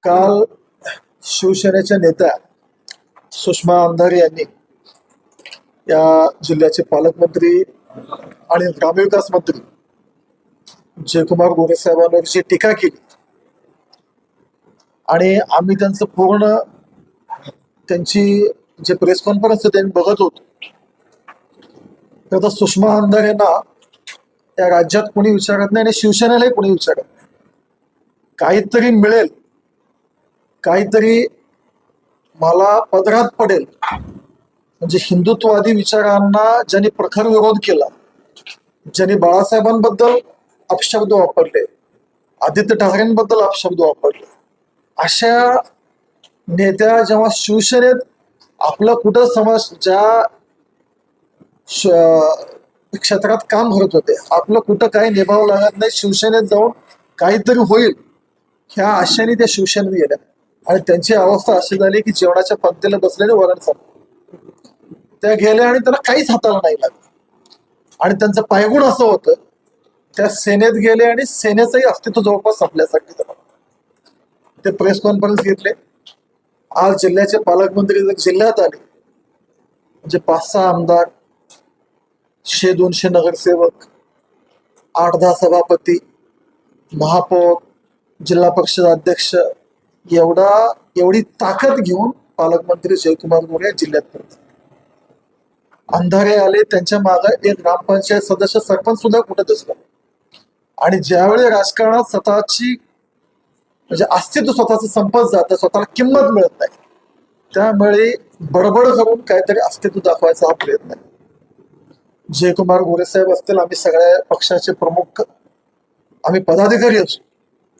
काल शिवसेनेच्या नेत्या सुषमा अंधारे यांनी या जिल्ह्याचे पालकमंत्री आणि ग्रामविकास मंत्री जयकुमार गोरे साहेबांवर जी टीका केली आणि आम्ही त्यांचं पूर्ण त्यांची जे प्रेस कॉन्फरन्स त्यांनी बघत होतो तर आता सुषमा अंधारेंना या राज्यात कोणी विचारत नाही आणि शिवसेनेलाही कोणी विचारत नाही. काहीतरी मिळेल, काहीतरी मला पदरात पडेल, म्हणजे हिंदुत्ववादी विचारांना ज्यांनी प्रखर विरोध केला, ज्यांनी बाळासाहेबांबद्दल अपशब्द वापरले, आदित्य ठाकरेंबद्दल अपशब्द वापरले, अशा नेत्या जेव्हा शिवसेनेत आपलं कुठं समाज ज्या क्षेत्रात काम करत होते, आपलं कुठं काही निभावं लागत नाही, शिवसेनेत जाऊन काहीतरी होईल ह्या आशेने त्या शिवसेनेत गेल्या आणि त्यांची अवस्था अशी झाली की जेवणाच्या पंक्तीला बसलेले वरण त्या गेल्या आणि त्यांना काहीच हाताला नाही लागलं आणि त्यांचं पायगुण असं होतं, त्या सेनेत गेले आणि सेनेचंही अस्तित्व जवळपास संपल्यासारखी झालं. ते प्रेस कॉन्फरन्स घेतले. आज जिल्ह्याचे पालकमंत्री जर जिल्ह्यात आले म्हणजे 5-6 आमदार, 100-200 नगरसेवक, 8-10 सभापती, महापौर, जिल्हा परिषद अध्यक्ष, एवढी ताकद घेऊन पालकमंत्री जयकुमार गोरे जिल्ह्यात करतात. अंधारे आले, त्यांच्या मागे एक ग्रामपंचायत सदस्य, सरपंच सुद्धा कुठे दिसला आणि ज्यावेळी राजकारणात स्वतःची म्हणजे अस्तित्व स्वतःच संपत जातं, स्वतःला किंमत मिळत नाही, त्यामुळे बडबड करून काहीतरी अस्तित्व दाखवायचा हा प्रयत्न आहे. जयकुमार गोरे साहेब असतील, आम्ही सगळ्या पक्षाचे प्रमुख, आम्ही पदाधिकारी असू,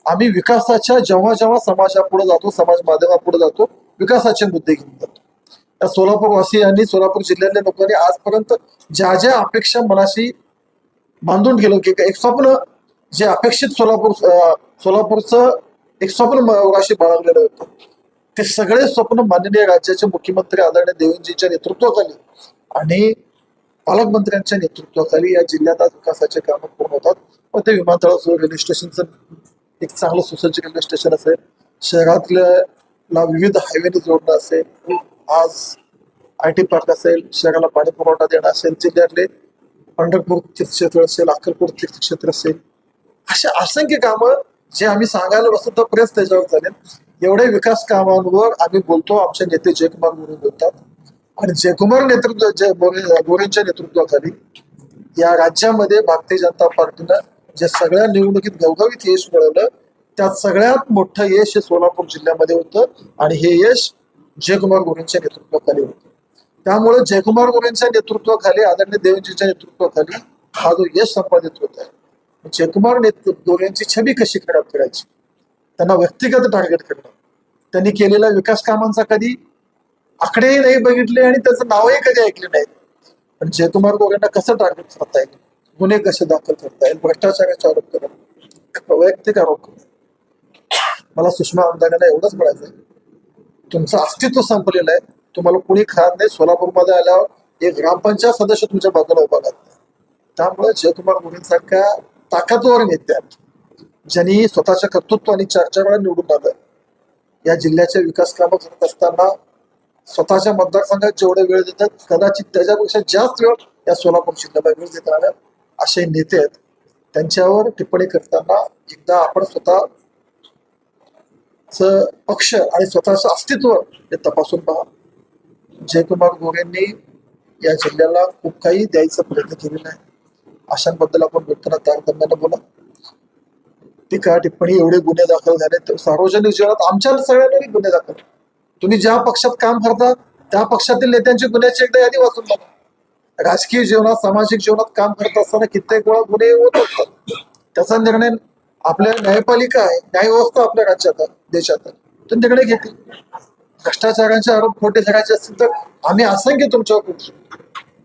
आम्ही विकासाच्या जेव्हा जेव्हा समाजापुढे जातो, समाज माध्यमापुढे जातो, विकासाचे मुद्दे घेऊन जातो. या सोलापूरवासियांनी, सोलापूर जिल्ह्यातल्या लोकांनी आजपर्यंत ज्या ज्या अपेक्षा मनाशी बांधून गेलो की एक स्वप्न जे अपेक्षित सोलापूरचं एक स्वप्न मनाशी बाळगलेलं होतं, ते सगळे स्वप्न माननीय राज्याचे मुख्यमंत्री आदरणीय देवेंद्रजींच्या नेतृत्वाखाली आणि पालकमंत्र्यांच्या नेतृत्वाखाली या जिल्ह्यात आज विकासाचे कामं पूर्ण होतात. व ते विमानतळासह रेल्वे स्टेशनचं एक चांगलं सुसज्ज रेल्वे स्टेशन असेल, शहरातल्या विविध हायवेने जोडणं असेल, आज IT पार्क असेल, शहराला पाणी पुरवठा देणं असेल, जिल्ह्यातले पंढरपूर तीर्थक्षेत्र असेल, अक्कलकोट तीर्थक्षेत्र असेल, अशा असंख्य कामं जे आम्ही सांगायला बसतो तर प्रेस त्याच्यावर झाले. एवढे विकास कामांवर आम्ही बोलतो, आमचे नेते जयकुमार गोरे बोलतात आणि जयकुमार गोरेंच्या नेतृत्वाखाली या राज्यामध्ये भारतीय जनता पार्टीनं जे सगळ्या निवडणुकीत घवघवीत यश मिळवलं, त्यात सगळ्यात मोठं यश हे सोलापूर जिल्ह्यामध्ये होतं आणि हे यश जयकुमार गोरेंच्या नेतृत्वाखाली होतं. त्यामुळे जयकुमार गोरेंच्या नेतृत्वाखाली, आदरणीय देवेंद्रजींच्या नेतृत्वाखाली हा जो यश संपादित होत आहे, जयकुमार गोरेंची छबी कशी खराब करायची, त्यांना व्यक्तिगत टार्गेट करणं, त्यांनी केलेल्या विकास कामांचा कधी आकडेही नाही बघितले आणि त्याचं नावही कधी ऐकले नाही, पण जयकुमार गोरेंना कसं टार्गेट करता येईल, गुन्हे कसे दाखल करता येईल, भ्रष्टाचाराचे आरोप करणं, वैयक्तिक आरोप करणं. मला सुषमा अंधारेंना एवढंच म्हणायचं आहे, तुमचं अस्तित्व संपलेलं आहे, तुम्हाला कुणी खात नाही. सोलापूरमध्ये आल्यावर एक ग्रामपंचायत सदस्य तुमच्या बाजूला उभा राहत नाही. त्यामुळे जयकुमार गोरेंसारख्या ताकदवर नेत्या ज्यांनी स्वतःच्या कर्तृत्वाने 4-4 वेळा निवडून आलं, या जिल्ह्याचे विकास कामं करत असताना स्वतःच्या मतदारसंघात जेवढे वेळ देतात, कदाचित त्याच्यापेक्षा जास्त वेळ या सोलापूर जिल्ह्याला वेळ देतात असे नेते आहेत. त्यांच्यावर टिप्पणी करताना एकदा आपण स्वतःच पक्ष आणि स्वतःचं अस्तित्व हे तपासून पहा. जयकुमार गोरेंनी या जिल्ह्याला खूप काही द्यायचा प्रयत्न केलेला आहे. अशांबद्दल आपण बोलताना तारतम्यानं बोला. टीका टिप्पणी, एवढे गुन्हे दाखल झाले तर सार्वजनिक जीवनात आमच्या सगळ्यांनी गुन्हे दाखल. तुम्ही ज्या पक्षात काम करता त्या पक्षातील नेत्यांची गुन्ह्याची एकदा यादी वाचून बघा. राजकीय जीवनात, सामाजिक जीवनात काम करत असताना कित्येक वेळा गुन्हे होत असतात. त्याचा निर्णय आपल्या न्यायपालिका आहे, न्यायव्यवस्था आपल्या राज्यात, देशात, तो निर्णय घेते. भ्रष्टाचारांचे आरोप खोटे करायचे असतील तर आम्ही असंख्य तुमच्यावर करू शकतो.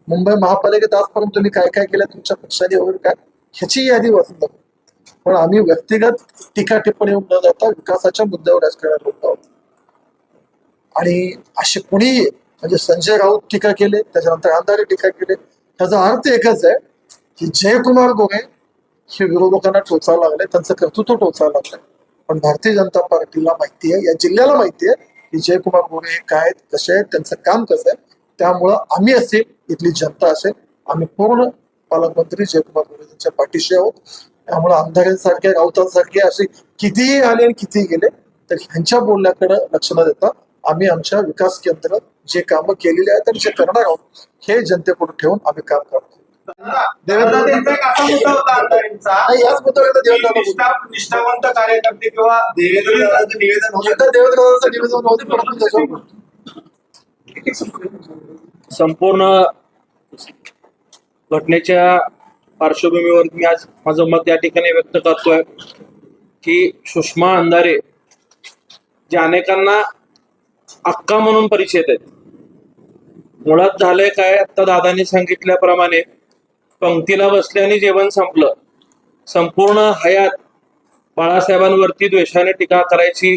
मुंबई महापालिकेत आजपर्यंत तुम्ही काय काय केलं तुमच्या पक्षाने वगैरे काय, ह्याची यादी वाचून बघा. पण आम्ही व्यक्तिगत टीका टिप्पणी न जाता विकासाच्या मुद्द्यावर राजकारण करत आहोत. आणि असे कुणीही, म्हणजे संजय राऊत टीका केले, त्याच्यानंतर अंधारे टीका केले, त्याचा अर्थ एकच आहे की जयकुमार गोरे हे विरोधकांना टोचावं लागले, त्यांचं कर्तृत्व टोचावं लागलंय. पण भारतीय जनता पार्टीला माहिती आहे, या जिल्ह्याला माहिती आहे की जयकुमार गोरे हे काय आहेत, कसे आहेत, त्यांचं काम कसं आहे. त्यामुळं आम्ही असेल, इथली जनता असेल, आम्ही पूर्ण पालकमंत्री जयकुमार गोरे यांच्या पाठीशी आहोत. त्यामुळे आमदारांसारखे राऊतांसारखे असे कितीही आले आणि कितीही गेले तर ह्यांच्या बोलण्याकडे लक्ष न देता आम्ही आमच्या विकास केंद्र जे कामं केलेली आहेत आणि जे करणार आहोत हे जनतेपुढे ठेवून आम्ही काम करतो. याच मुद्द्यावर निष्ठावंत कार्यकर्ते किंवा देवेंद्रदादांचं निवेदन होते परंतु त्याच्यावर संपूर्ण घटनेच्या पार्श्वभूमीवर मी आज माझं मत या ठिकाणी व्यक्त करतोय की सुषमा अंधारे जे अनेकांना अक्का म्हणून परिचित आहेत. मुळात झालंय काय, आता दादांनी सांगितल्याप्रमाणे पंक्तीला बसल्याने जेवण संपलं. संपूर्ण हयात बाळासाहेबांवरती द्वेषाने टीका करायची,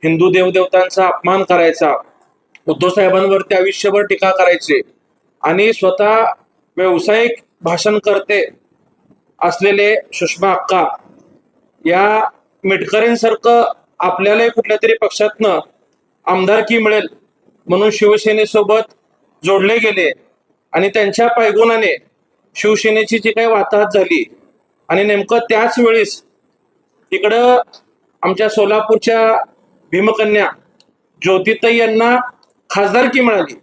हिंदू देवदेवतांचा अपमान करायचा, उद्धव साहेबांवरती आयुष्यभर टीका करायची आणि स्वतः व्यावसायिक भाषण करते असलेले सुषमा अक्का या मिटकरींसारखं आपल्यालाही कुठल्या तरी पक्षातनं आमदारकी मिळेल म्हणून शिवसेनेसोबत जोडले गेले आणि त्यांच्या पायगुणाने शिवसेनेची जी काही वाताहत झाली आणि नेमकं त्याच वेळेस इकडं आमच्या सोलापूरच्या भीमकन्या ज्योतिताई यांना खासदारकी मिळाली.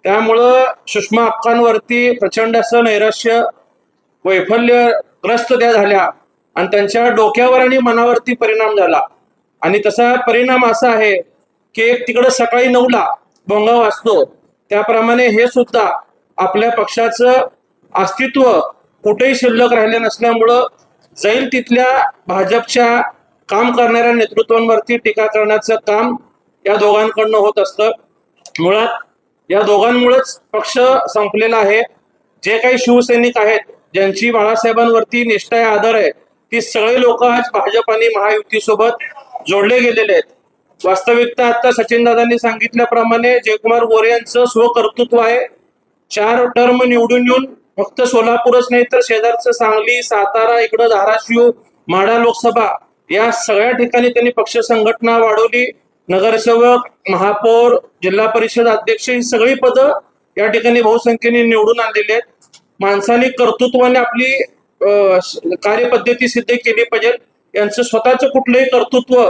त्यामुळं सुषमा अक्कांवरती प्रचंड असं नैराश्य वैफल्यग्रस्त त्या झाल्या आणि त्यांच्या डोक्यावर आणि मनावरती परिणाम झाला. आणि तसा परिणाम असा आहे की एक तिकडं सकाळी 9ला भोंगा वाजतो त्याप्रमाणे हे सुद्धा आपल्या पक्षाचं अस्तित्व कुठेही शिल्लक राहिले नसल्यामुळं जाईल तिथल्या भाजपच्या काम करणाऱ्या नेतृत्वांवरती टीका करण्याचं काम या दोघांकडनं होत असतं. मुळात या दोघांमुळेच पक्ष संपलेला आहे. जे काही शिवसैनिक आहेत ज्यांची बाळासाहेबांवरती निष्ठा आहे, आदर आहे, ती सगळे लोक आज भाजप आणि महायुतीसोबत जोडले गेलेले आहेत. वास्तविकता आता सचिनदादांनी सांगितल्याप्रमाणे जयकुमार गोरे यांचं स्वकर्तृत्व आहे. 4 टर्म निवडून येऊन फक्त सोलापूरच नाही तर शेजारचं सांगली, सातारा, इकडं धाराशिव, माढा लोकसभा या सगळ्या ठिकाणी त्यांनी पक्ष संघटना वाढवली. नगरसेवक, महापौर, जिल्हा परिषद अध्यक्ष ही सगळी पदं या ठिकाणी बहुसंख्येने निवडून आणलेली आहेत. माणसाने कर्तृत्वाने आपली कार्यपद्धती सिद्ध केली पाहिजे. यांचं स्वतःचं कुठलंही कर्तृत्व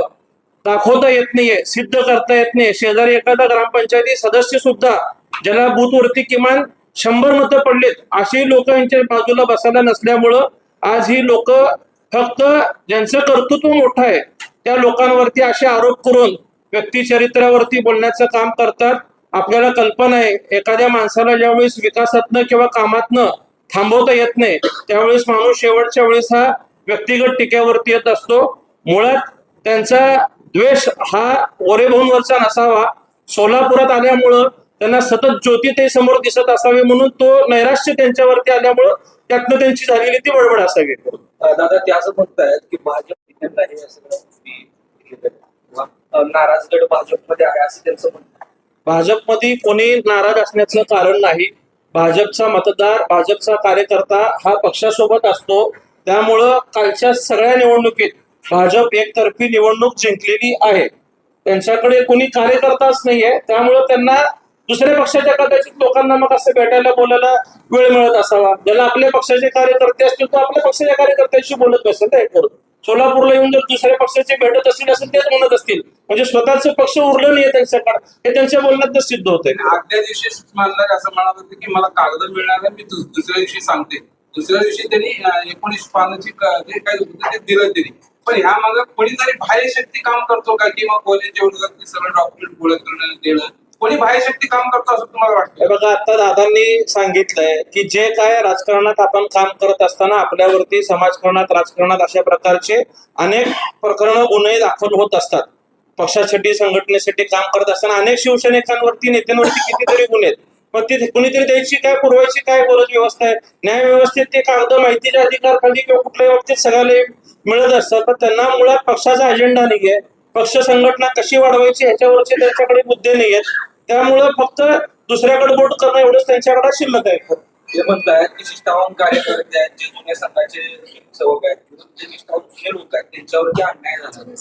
दाखवता येत नाहीये, सिद्ध करता येत नाही. शेजारी एखादा ग्रामपंचायती सदस्य सुद्धा ज्याला बूथवरती किमान 100 मतं पडलेत अशी लोक यांच्या बाजूला बसायला नसल्यामुळं आज ही लोक फक्त ज्यांचं कर्तृत्व मोठं आहे त्या लोकांवरती असे आरोप करून व्यक्तिचरित्रावरती बोलण्याचं काम करतात. आपल्याला कल्पना आहे एखाद्या माणसाला ज्यावेळेस विकासातनं किंवा कामातनं थांबवता येत नाही त्यावेळेस माणूस शेवटच्या वेळेस हा व्यक्तिगत टीकेवरती येत असतो. मुळात त्यांचा द्वेष हा गोरेभाऊंवरचा नसावा, सोलापुरात आल्यामुळं त्यांना सतत ज्योतिताई समोर दिसत असावे म्हणून तो नैराश्य त्यांच्यावरती आल्यामुळं त्यातनं त्यांची झालेली ती बडबड असावी. दादा ते असं म्हणतायत की भाजप हे नाराजगड भाजपमध्ये आहे असं त्यांचं म्हणणं. भाजपमध्ये कोणी नाराज असण्याचं कारण नाही. भाजपचा मतदार, भाजपचा कार्यकर्ता हा पक्षासोबत असतो. त्यामुळं कालच्या सगळ्या निवडणुकीत भाजप एकतर्फी निवडणूक जिंकलेली आहे. त्यांच्याकडे कोणी कार्यकर्ताच नाहीये. त्यामुळं त्यांना दुसऱ्या पक्षाच्या कदाचित लोकांना मग असं भेटायला बोलायला वेळ मिळत असावा. ज्याला आपल्या पक्षाचे कार्यकर्ते असतील तो आपल्या पक्षाच्या कार्यकर्त्यांशी बोलत असेल. नाही करत सोलापूरला येऊन जर दुसऱ्या पक्षाचे भेटत असतील असं तेच म्हणत असतील म्हणजे स्वतःचं पक्ष उरलं नाहीये त्यांच्याकडे, हे त्यांच्या बोलण्यात सिद्ध होतंय. आदल्या दिवशी मला असं म्हणत होते की मला कागद मिळणार आहे, मी दुसऱ्या दिवशी सांगते. दुसऱ्या दिवशी त्यांनी 19 पानाची जे काय होतं ते दिलं त्यांनी. पण ह्या मागे कोणीतरी बाह्य शक्ती काम करतो का किंवा कॉलेज जेवढं सगळं डॉक्युमेंट गोळा करणं देणं कोणी बाह्य शक्ती काम करतो असं तुम्हाला वाटतं? बघा आता दादांनी सांगितलंय की जे काय राजकारणात आपण काम करत असताना आपल्यावरती समाजकारणात, राजकारणात अशा प्रकारचे अनेक प्रकरण गुन्हे दाखल होत असतात. पक्षासाठी, संघटनेसाठी काम करत असताना अनेक शिवसैनिकांवरती, नेत्यांवरती कितीतरी गुन्हे आहेत. मग ते कुणीतरी द्यायची काय, पुरवायची काय गरज व्यवस्था आहे? न्याय व्यवस्थेत ते कागद माहितीच्या अधिकारखाली किंवा कुठल्याही बाबतीत सगळ्याला मिळत असतात. तर त्यांना मुळात पक्षाचा अजेंडा नाहीये, पक्ष संघटना कशी वाढवायची ह्याच्यावरचे त्यांच्याकडे मुद्दे नाहीयेत. त्यामुळं फक्त दुसऱ्याकडे बोट करणं एवढंच त्यांच्याकडे शिल्लक आहे. ते म्हणतायत की निष्ठावान कार्यकर्ते आहेत, जे जुन्या संघाचे सेवक आहेत, जे निष्ठावान जुने लोक आहेत, त्यांच्यावरती अन्याय झाला.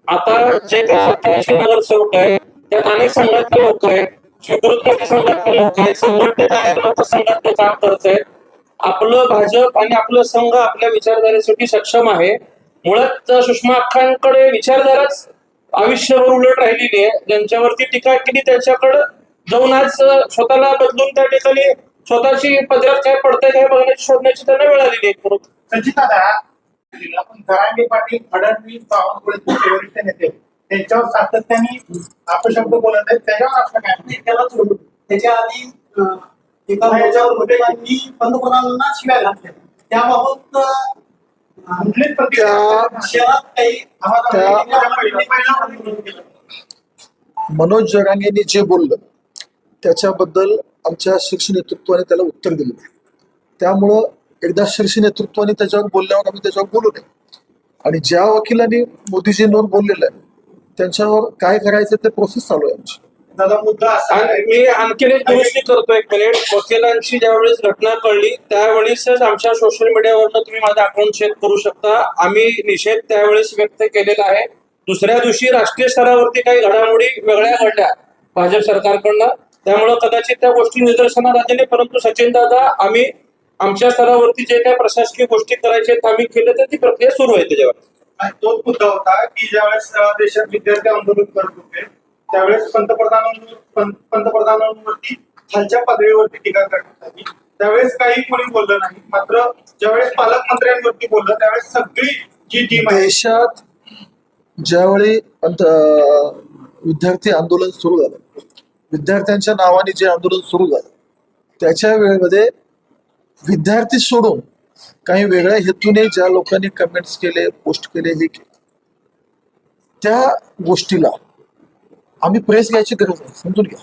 आता जे काही नगरसेवक आहेत त्यात अनेक संघातले लोक आहेत, स्वीकृत संघातले लोक आहेत, संघटनेच्या आहेत, संघातले काम करत आहेत. आपलं भाजप आणि आपलं संघ आपल्या विचारधारेसाठी सक्षम आहे. मुळात सुषमा अक्कांकडे विचारधाराच आयुष्यभर उलट राहिलेली आहे. ज्यांच्यावरती टीका केली त्याच्याकडे जाऊन आज स्वतःला बदलून त्या ठिकाणी स्वतःची पदरात काय पडतंय काय बघण्याची शोधण्याची त्यांना वेळ आलेली आहे. संचिता पण जरांगे पाटील, फडणवीस, बावनकुळे तुमचे वरिष्ठ नेते त्यांच्यावर सातत्याने अपशब्द बोलत आहेत. त्याच्यावर आपलं काय नाही, त्याला सोडून त्याच्या आधी एका याच्यावर होटेलांनी पंतप्रधानांना शिव्या घातल्या. त्याबाबत कुठलीच प्रतिक्रिया शहरात काही मनोज जरांगेंनी जे बोललं त्याच्याबद्दल आमच्या शीर्ष नेतृत्वाने त्याला उत्तर दिलं. त्यामुळं एकदा शीर्ष नेतृत्वाने त्याच्यावर बोलल्यावर आम्ही त्याच्यावर बोलू नये. आणि ज्या वकिलांनी मोदीजींवर बोललेलं आहे त्यांच्यावर काय करायचं ते प्रोसेस चालू आहे आमची. दादा मुद्दा असा आहे आणि मी आणखीन एक दुरुस्ती करतो, एक मिनिट. वकिलांची ज्यावेळेस घटना कळली त्यावेळेस आमच्या सोशल मीडियावरनं तुम्ही माझा अकाउंट चेक करू शकता. आम्ही निषेध त्यावेळेस व्यक्त केलेला आहे. दुसऱ्या दिवशी राष्ट्रीय स्तरावरती काही घडामोडी वेगळ्या घडल्या भाजप सरकारकडनं, त्यामुळं कदाचित त्या गोष्टी निदर्शनास आलेल्या. परंतु सचिन दादा, आम्ही आमच्या स्तरावरती जे काही प्रशासकीय गोष्टी करायच्या आम्ही केल्या तर ती प्रक्रिया सुरू आहे त्याच्यावर. आणि तोच मुद्दा होता की ज्यावेळेस देशात विद्यार्थी आंदोलन करत होते त्यावेळेस पंतप्रधानांवरती खालच्या पातळीवरती टीका करण्यात आली. त्यावेळेस काही कोणी बोललं नाही. मात्र ज्यावेळेस पालकमंत्र्यांवरती बोललं त्यावेळेस सगळी जी टीम आहे देशात ज्यावेळी विद्यार्थी आंदोलन सुरू झालं, विद्यार्थ्यांच्या नावाने जे आंदोलन सुरू झालं त्याच्या वेळेमध्ये विद्यार्थी सोडून काही वेगळ्या हेतूने ज्या लोकांनी कमेंट्स केले, पोस्ट केले, हे केले, त्या गोष्टीला आम्ही प्रेस घ्यायची गरज आहे. समजून घ्या.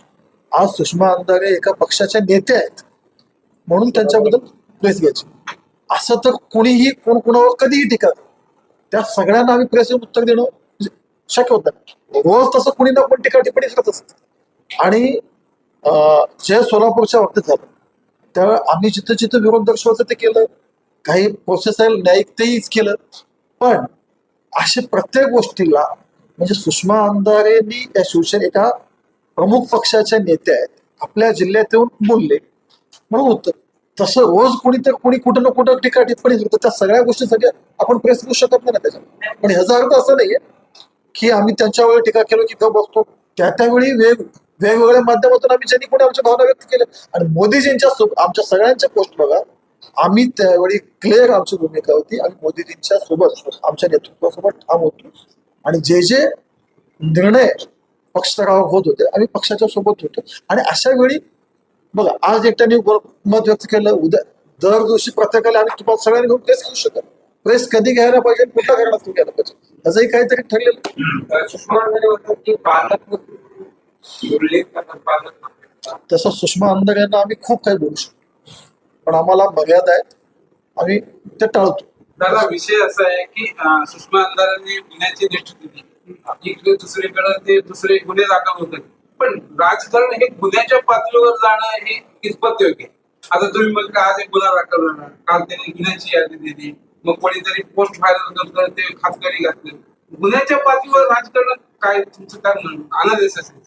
आज सुषमा अंधारे एका पक्षाच्या नेते आहेत म्हणून त्यांच्याबद्दल प्रेस घ्यायची. असं तर कोणीही कोण कोणावर कधीही टीका करेल. त्या सगळ्यांना आम्ही प्रेस उत्तर देणं शक्य होत नाही. रोज तसं कोणी ना कोणी टीका टिप्पणी करत असत. आणि जे सोलापूरच्या बाबतीत झालं त्यावेळी आम्ही जिथं जिथं विरोध दर्शवायचं ते केलं, काही प्रोसेस आहे न्यायिक तेच केलं. पण अशा प्रत्येक गोष्टीला म्हणजे सुषमा अंधारेंनी या शिवसेने एका प्रमुख पक्षाच्या नेत्या आहेत, आपल्या जिल्ह्यात येऊन बोलले म्हणून होतं. तसं रोज कोणी तर कोणी कुठं ना कुठं टीका टिप्पणी करतं. त्या सगळ्या गोष्टी सगळ्या आपण प्रेस करू शकत नाही ना त्याच्यात. पण ह्याचा अर्थ असं नाहीये की आम्ही त्यांच्यावर टीका केलो की गप बसतो. त्यावेळी वेगवेगळ्या माध्यमातून आम्ही ज्यांनी कोणी आमच्या भावना व्यक्त केल्या. आणि मोदीजींच्या आमच्या सगळ्यांच्या पोस्ट बघा, आम्ही त्यावेळी क्लिअर आमची भूमिका होती. आम्ही मोदीजींच्या सोबत आमच्या नेतृत्वासोबत ठाम होतो. आणि जे जे निर्णय पक्षस्तरावर होत होते आम्ही पक्षाच्या सोबत होतो. आणि अशा वेळी बघा, आज एकट्याने मत व्यक्त केलं, उद्या दर दिवशी प्रत्येकाला आम्ही तुम्हाला सगळ्यांनी घेऊन प्रेस घेऊ शकत. प्रेस कधी घ्यायला पाहिजे, कुठल्या कारणात घ्यायला पाहिजे, याचंही काहीतरी ठरलेलं. सुषमा अंधारे म्हणतात की पालकमंत्री उल्लेख करतात पालकमंत्री. तसं सुषमा अंधारे यांना आम्ही खूप काही बोलू शकतो, पण आम्हाला मर्यादा आहेत, आम्ही ते टाळतो. दादा, विषय असा आहे की सुषमा अंधारेंनी गुन्ह्याची लिस्ट दिली, इकडे दुसरीकडे ते दुसरे गुन्हे दाखल होतात. पण राजकारण हे गुन्ह्याच्या पातळीवर जाणं हे कितपत योग्य? आता तुम्ही मग आज एक गुन्हा दाखल झाला, काल त्यांनी गुन्ह्याची यादी दिली, मग कोणीतरी पोस्ट व्हायरल करतं ते खासदारी घातले. गुन्ह्याच्या पातळीवर राजकारण काय तुमचं काय अनालिसिस असेल?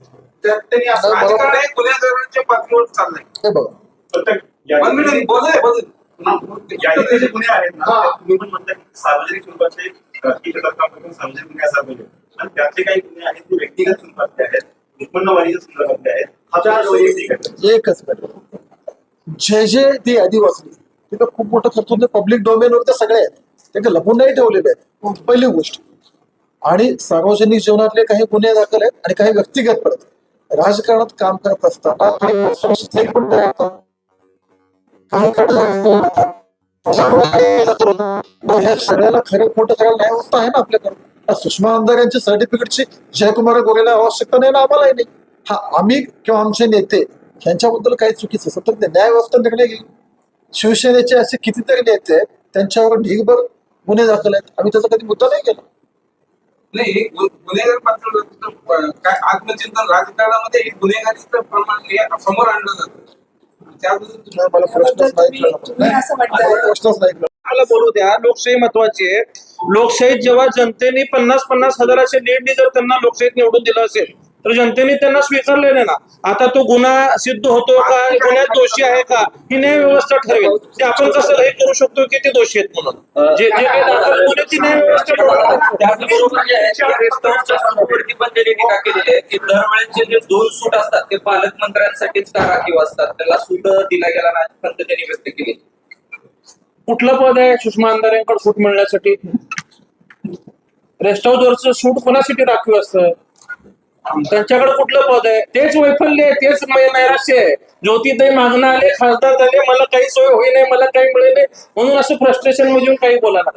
त्यात त्यांनी असं राजकारण हे गुन्हेगारांच्या पातळीवर चाललंय. हे बघा, यादीतले जे गुन्हे आहेत ना, तुम्ही पण म्हणता की सार्वजनिक स्वरूपाचे राजकीय तत्काळ सार्वजनिक गुन्हे असा पाहिजे. आणि त्यातले काही गुन्हे आहेत ते व्यक्तिगत स्वरूपातले आहेत, उत्पन्नवाढीच्या संदर्भातले आहेत. एकच मिनिट. जे जे ती यादी वाचली तिथं खूप मोठं खर्च होतं. पब्लिक डोमेनवर तर सगळे आहेत, ते काही लपून नाही ठेवलेले आहेत, पहिली गोष्ट. आणि सार्वजनिक जीवनातले काही गुन्हे दाखल आहेत आणि काही व्यक्तिगत पडत. राजकारणात काम करत असताना सगळ्याला खरं खोटं करायला न्याय व्यवस्था आहे ना आपल्याकडे. सुषमा अंधारे सर्टिफिकेटची जयकुमार गोरेला आवश्यकता नाही ना, आम्हालाही नाही. हा, आम्ही किंवा आमचे नेते यांच्याबद्दल काही चुकीचं असेल तर ते न्याय व्यवस्था निर्णय घेईल. शिवसेनेचे असे कितीतरी नेते आहेत, त्यांच्यावर ढीगभर गुन्हे दाखल आहेत, आम्ही त्याचा कधी मुद्दा नाही केला. नाही, हे गुन्हेगार पातळीवर काय आत्मचिंतन राजकारणामध्ये हे गुन्हेगारीचं प्रमाण हे समोर आणलं जातं. त्याबद्दल नाही, मला प्रश्नच नाही कळला. तुम्ही असं म्हणताय मला प्रश्नच नाही कळला. मला बोलू द्या. लोकशाही महत्वाची आहे. लोकशाहीत जेव्हा जनतेने 50-50 हजाराच्या लीडनी जर त्यांना लोकशाहीत निवडून दिलं असेल तर जनतेने त्यांना स्वीकारलेले ना. आता तो गुन्हा सिद्ध होतो का, गुन्ह्यात दोषी आहे का, ही न्याय व्यवस्था ठरवेल. ते आपण कसं हे करू शकतो की ते दोषी आहेत म्हणून. जे काही दाखल गुन्हे ती न्याय व्यवस्था ठरवणार. त्याचबरोबर जे आहे की रेस्टॉरंटच्या सूटवरती पण त्यांनी टीका केलेली आहे की दरवेळेचे जे 2 सूट असतात ते पालकमंत्र्यांसाठीच का राखीव असतात, त्याला सूट दिला गेला नाही पण त्यांनी व्यक्त केली. कुठलं पद आहे सुषमा अंधारेंकडे सूट मिळण्यासाठी? रेस्ट हाऊसवरचं सूट कोणासाठी राखीव असतं? त्यांच्याकडे कुठलं पद आहे? तेच वैफल्य आहे, तेच नैराश्य आहे. ज्योतिताई मागणं आले, खासदार झाले, मला काही सोय होई नाही, मला काही मिळे नाही म्हणून असं फ्रस्ट्रेशन मधून काही बोलायला.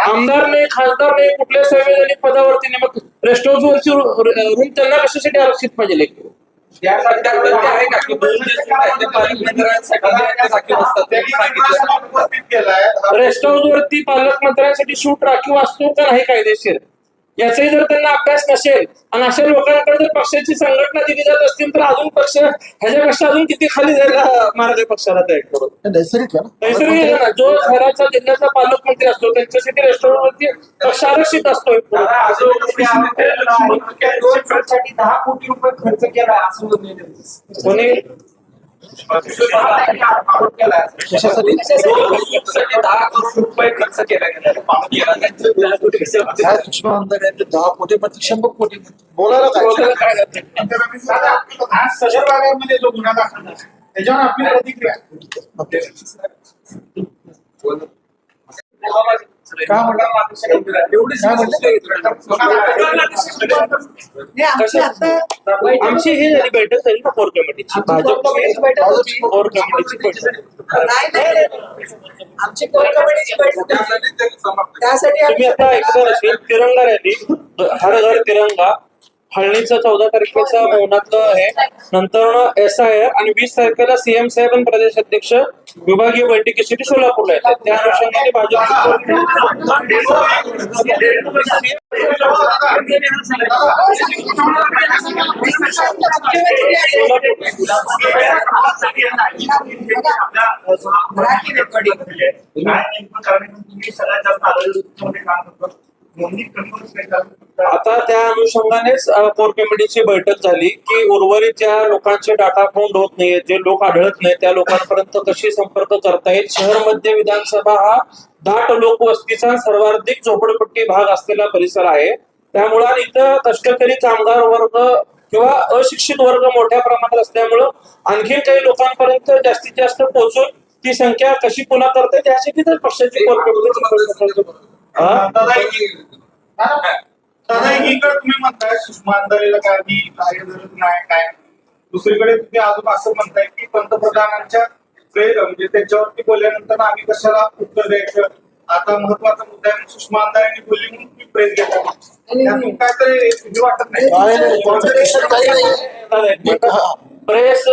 आमदार नाही, खासदार नाही, कुठल्या संवैधानिक पदावरती नाही, मग रेस्ट हाऊसवरची रूम त्यांना कशासाठी आरक्षित पाहिजे? त्याबद्दल ते आहे का की 2 जे सूट आहेत ते पालकमंत्र्यांसाठी जे आहे ते राखीव असतात त्यांनी सांगितलं. उपस्थित केलाय. रेस्ट हाऊसवरती पालकमंत्र्यांसाठी सूट राखीव असतो का नाही कायदेशीर, याचाही जर त्यांना अभ्यास नसेल आणि अशा लोकांकडे जर पक्षाची संघटना दिली जात असतील तर अजून पक्ष ह्याच्यापेक्षा अजून किती खाली जायला मार्ग आहे पक्षाला तयार करून. हे नैसर्गिक आहे ना. नैसर्गिक आहे ना. जो शहराचा जिल्ह्याचा पालकमंत्री असतो त्यांच्यासाठी रेस्टॉरंटवरती पक्ष आरक्षित असतो. 10 कोटी रुपये खर्च केला असं कोणी कशासाठी? 10 करोड रुपये खर्च केला गेला. काय सुषमा अंधारे यांचे 10 कोटी पण 100 कोटी बोलायला काय? आज सदर भागामध्ये जो गुन्हा दाखल झाला त्याच्यावर आपली प्रतिक्रिया का म्हणलं? एवढी काय आमची हे झाली बैठक झाली ना कोर कमिटीची, भाजपची कोर कमिटीची बैठक. आमची कोर कमिटीची बैठक त्यासाठी ते समर्थन. त्यासाठी तुम्ही आता ऐकलं असेल तिरंगा रॅली, हर घर तिरंगा, फाळणीचं 14 तारखेचा मौनातलं आहे, नंतर SIR आणि 20 तारखेला CM साहेब आणि प्रदेश अध्यक्ष विभागीय बैठकीसाठी सोलापूरला येतात. त्या अनुषंगाने आता त्या अनुषंगानेच कोर कमिटीची बैठक झाली की उर्वरित ज्या लोकांचे डाटा फाउंड होत नाहीये, जे लोक आढळत नाही त्या लोकांपर्यंत कशी संपर्क करता येईल. शहर मध्य विधानसभा हा दाट लोकवस्तीचा सर्वाधिक झोपडपट्टी भाग असलेला परिसर आहे. त्यामुळे इथं कष्टकरी कामगार वर्ग किंवा अशिक्षित वर्ग मोठ्या प्रमाणात असल्यामुळं आणखीन काही लोकांपर्यंत जास्तीत जास्त पोहोचून ती संख्या कशी पुन्हा करता येईल यासाठी तर पक्षाची कोर कमिटी. दादा एकीकडे तुम्ही म्हणताय सुषमा अंधारेला काय गरज नाही काय, दुसरीकडे तुम्ही अजून असं म्हणताय की पंतप्रधानांच्या म्हणजे त्याच्यावरती बोलल्यानंतर आम्ही कशाला उत्तर द्यायचं. आता महत्वाचा मुद्दा आहे सुषमा अंधारेंनी बोलली म्हणून तुम्ही प्रेस घेता. त्यातून काहीतरी तुझी वाटत नाही? काय नाही, कॉन्ट्रडिक्शन काही नाही. प्रेस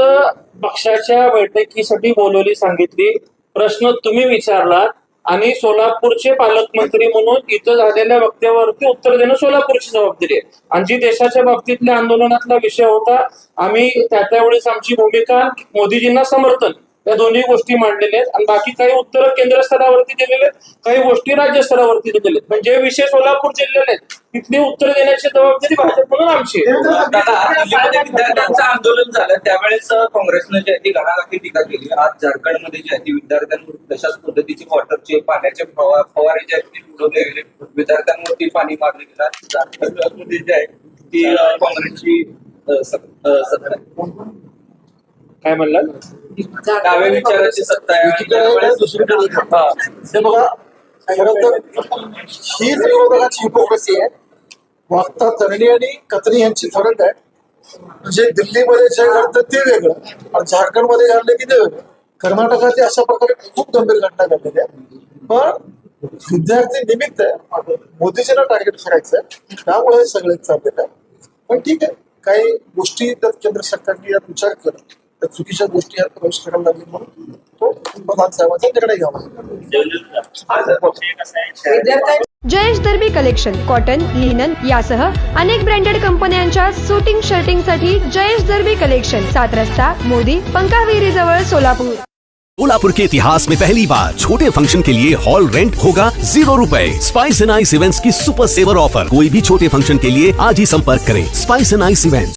पक्षाच्या बैठकीसाठी बोलवली, सांगितली, प्रश्न तुम्ही विचारलात आणि सोलापूरचे पालकमंत्री म्हणून इथं झालेल्या वक्तव्यावरती उत्तर देणं सोलापूरची जबाबदारी आहे. आणि जी देशाच्या बाबतीतल्या आंदोलनातला विषय होता, आम्ही त्यावेळेस आमची भूमिका मोदीजींना समर्थन या दोन्ही गोष्टी मांडलेल्या आहेत आणि बाकी काही उत्तर केंद्र स्तरावरती दिलेले आहेत, काही गोष्टी राज्य स्तरावरती दिलेले आहेत. पण जे विषय सोलापूर जिल्ह्यात आहेत तिथली उत्तर देण्याची जबाबदारी भाजप म्हणून आमची आहे. दिल्लीमध्ये विद्यार्थ्यांचं आंदोलन झालं त्यावेळेस काँग्रेसनं जी आहे ती घणाघाती टीका केली. आज झारखंडमध्ये जी आहे ती विद्यार्थ्यांवर तशाच पद्धतीची वॉटरचे पाण्याचे फवारे जे आहेत ते उडवले गेले, विद्यार्थ्यांवरती पाणी मारले गेलं. झारखंडमध्ये जी आहे ती काँग्रेसची सत्ता आहे. काय म्हणलं? डाव्या विचाराची सत्ता आहे. दुसरीकडे हे बघा, खरं तर हीच विरोधकाची हिपोक्रेसी आहे. वागता तरणी आणि कतनी यांची फरक आहे. म्हणजे दिल्लीमध्ये जे घडतं ते वेगळं आणि झारखंडमध्ये घडलं की ते वेगळं. कर्नाटकात अशा प्रकारे खूप गंभीर घटना घडलेल्या आहेत. पण विद्यार्थी निमित्त मोदीजींना टार्गेट करायचं आहे, त्यामुळे सगळे चाललेलं आहे. पण ठीक आहे, काही गोष्टी तर केंद्र सरकारने यात विचार केला, त्या चुकीच्या गोष्टी यात प्रवेश करायला लागली म्हणून तो प्रधान साहेबांचा निर्णय घ्यावा. विद्यार्थ्यांची जयेश दर्बी कलेक्शन कॉटन, लिनन यासह अनेक ब्रँडेड कंपन्यांच्या सुटिंग शर्टिंगसाठी जयेश दर्बी कलेक्शन, 7 रस्ता मोदी पंकाविरी जवळ सोलापूर। सोलापुर के इतिहास में पहली बार छोटे फंक्शन के लिए हॉल रेंट होगा 0 रुपए। स्पाइस एंड आइस इवेंट्स की सुपर सेवर ऑफर। कोई भी छोटे फंक्शन के लिए आज ही संपर्क करें। Spice end ice events.